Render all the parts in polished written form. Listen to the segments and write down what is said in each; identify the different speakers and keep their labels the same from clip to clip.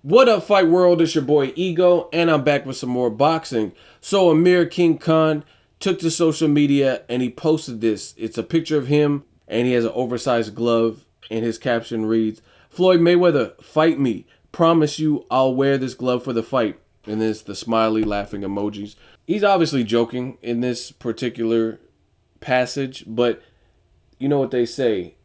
Speaker 1: What up, Fight World? It's your boy Ego, and I'm back with some more boxing. So, Amir King Khan took to social media and he posted this. It's a picture of him, and he has an oversized glove, and his caption reads, Floyd Mayweather, fight me. Promise you I'll wear this glove for the fight. And there's the smiley laughing emojis. He's obviously joking in this particular passage, but you know what they say.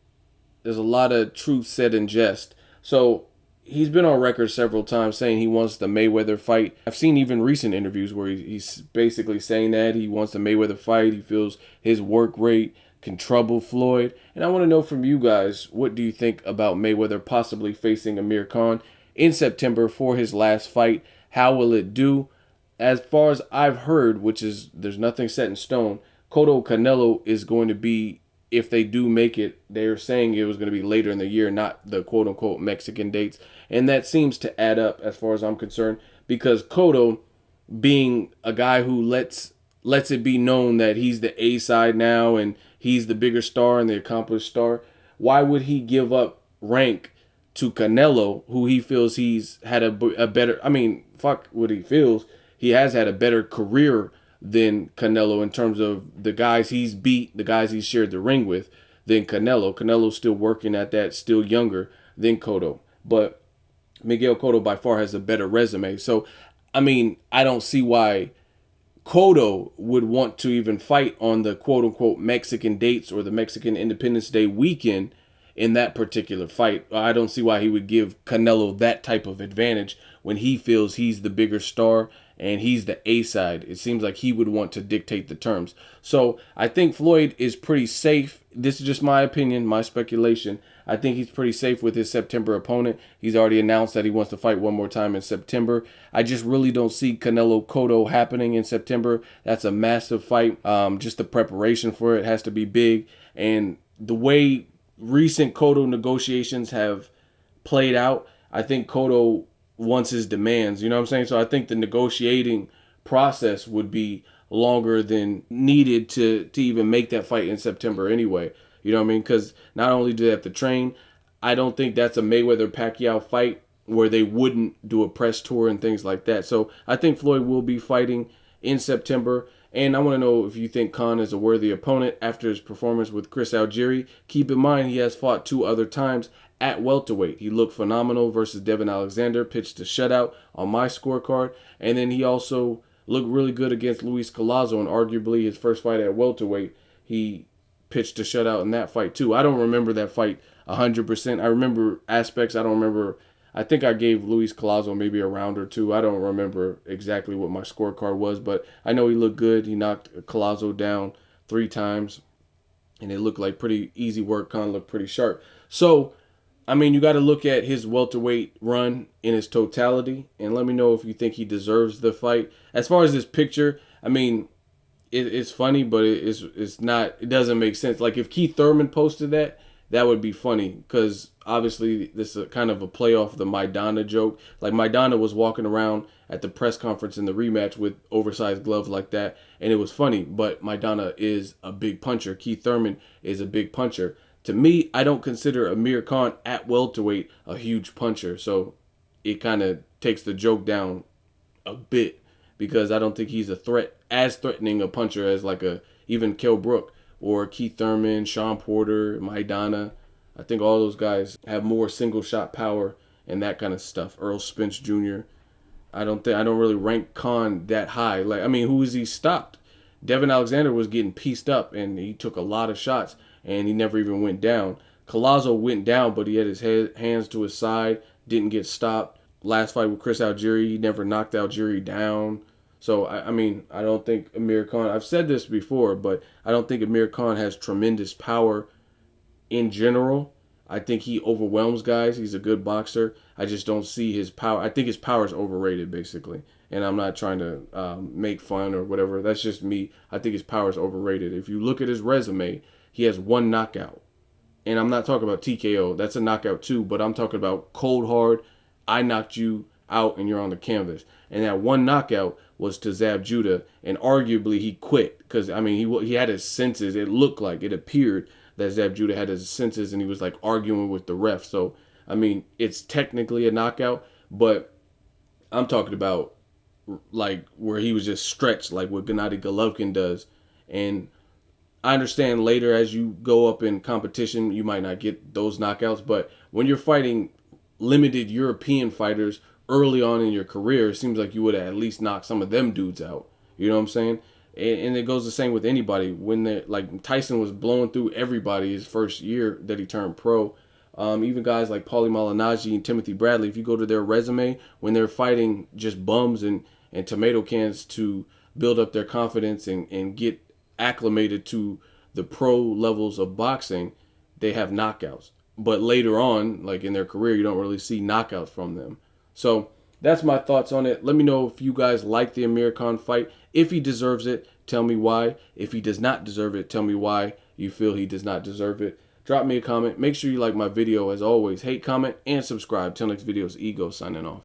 Speaker 1: There's a lot of truth said in jest. So he's been on record several times saying he wants the Mayweather fight. I've seen even recent interviews where he's basically saying that he wants the Mayweather fight. He feels his work rate can trouble Floyd. And I want to know from you guys, what do you think about Mayweather possibly facing Amir Khan in September for his last fight? How will it do? As far as I've heard, which is there's nothing set in stone, Cotto Canelo is going to be, if they do make it, they're saying it was going to be later in the year, not the quote unquote Mexican dates. And that seems to add up as far as I'm concerned, because Cotto, being a guy who lets it be known that he's the A side now and he's the bigger star and the accomplished star, why would he give up rank to Canelo, who he feels he's had a better, I mean, fuck what he feels, he has had a better career than Canelo in terms of the guys he's beat, the guys he's shared the ring with, than Canelo. Canelo's still working at that, still younger than Cotto. But Miguel Cotto by far has a better resume. So, I mean, I don't see why Cotto would want to even fight on the quote unquote Mexican dates or the Mexican Independence Day weekend in that particular fight. I don't see why he would give Canelo that type of advantage when he feels he's the bigger star and he's the A side. It seems like he would want to dictate the terms. So I think Floyd is pretty safe. This is just my opinion, my speculation. I think he's pretty safe with his September opponent. He's already announced that he wants to fight one more time in September. I just really don't see Canelo Cotto happening in September. That's a massive fight. Just the preparation for it has to be big. And the way recent Cotto negotiations have played out, I think Cotto wants his demands. You know what I'm saying? So I think the negotiating process would be longer than needed to even make that fight in September anyway. You know what I mean? Because not only do they have to train, I don't think that's a Mayweather-Pacquiao fight where they wouldn't do a press tour and things like that. So I think Floyd will be fighting in September. And I want to know if you think Khan is a worthy opponent after his performance with Chris Algieri. Keep in mind he has fought 2 other times at welterweight. He looked phenomenal versus Devin Alexander, pitched a shutout on my scorecard. And then he also looked really good against Luis Collazo, and arguably his first fight at welterweight. He pitched a shutout in that fight too. I don't remember that fight 100%. I remember aspects. I don't remember. I think I gave Luis Collazo maybe a round or 2. I don't remember exactly what my scorecard was, but I know he looked good. He knocked Collazo down 3 times, and it looked like pretty easy work. Khan looked pretty sharp. So, I mean, you got to look at his welterweight run in its totality, and let me know if you think he deserves the fight. As far as this picture, I mean, it's funny, but it's not. It doesn't make sense. Like if Keith Thurman posted that, that would be funny because obviously this is kind of a play off the Maidana joke. Like Maidana was walking around at the press conference in the rematch with oversized gloves like that, and it was funny. But Maidana is a big puncher. Keith Thurman is a big puncher. To me, I don't consider Amir Khan at welterweight a huge puncher, so it kind of takes the joke down a bit because I don't think he's a threat, as threatening a puncher as like a even Kell Brook or Keith Thurman, Sean Porter, Maidana. I think all those guys have more single shot power and that kind of stuff. Earl Spence Jr. I don't really rank Khan that high. Like I mean, who is he stopped? Devin Alexander was getting pieced up and he took a lot of shots and he never even went down. Collazo went down, but he had his hands to his side, didn't get stopped. Last fight with Chris Algieri, he never knocked Algieri down. So, I mean, I don't think Amir Khan, I've said this before, but I don't think Amir Khan has tremendous power in general. I think he overwhelms guys. He's a good boxer. I just don't see his power. I think his power is overrated, basically. And I'm not trying to make fun or whatever. That's just me. I think his power is overrated. If you look at his resume, he has 1 knockout. And I'm not talking about TKO. That's a knockout too, but I'm talking about cold hard. I knocked you out and you're on the canvas. And that 1 knockout was to Zab Judah, and arguably he quit because I mean he had his senses. It looked like, it appeared that Zab Judah had his senses and he was like arguing with the ref. So I mean it's technically a knockout, But I'm talking about like where he was just stretched, like what Gennady Golovkin does. And I understand later as you go up in competition, you might not get those knockouts. But when you're fighting limited European fighters early on in your career, it seems like you would have at least knocked some of them dudes out. You know what I'm saying? And it goes the same with anybody. When they like Tyson was blowing through everybody his first year that he turned pro. Even guys like Paulie Malignaggi and Timothy Bradley, if you go to their resume, when they're fighting just bums and tomato cans to build up their confidence and get acclimated to the pro levels of boxing, they have knockouts. But later on, like in their career, you don't really see knockouts from them. So that's my thoughts on it. Let me know if you guys like the Amir Khan fight. If he deserves it, tell me why. If he does not deserve it, tell me why you feel he does not deserve it. Drop me a comment. Make sure you like my video as always. Hate, comment, and subscribe. Till next video, it's Ego signing off.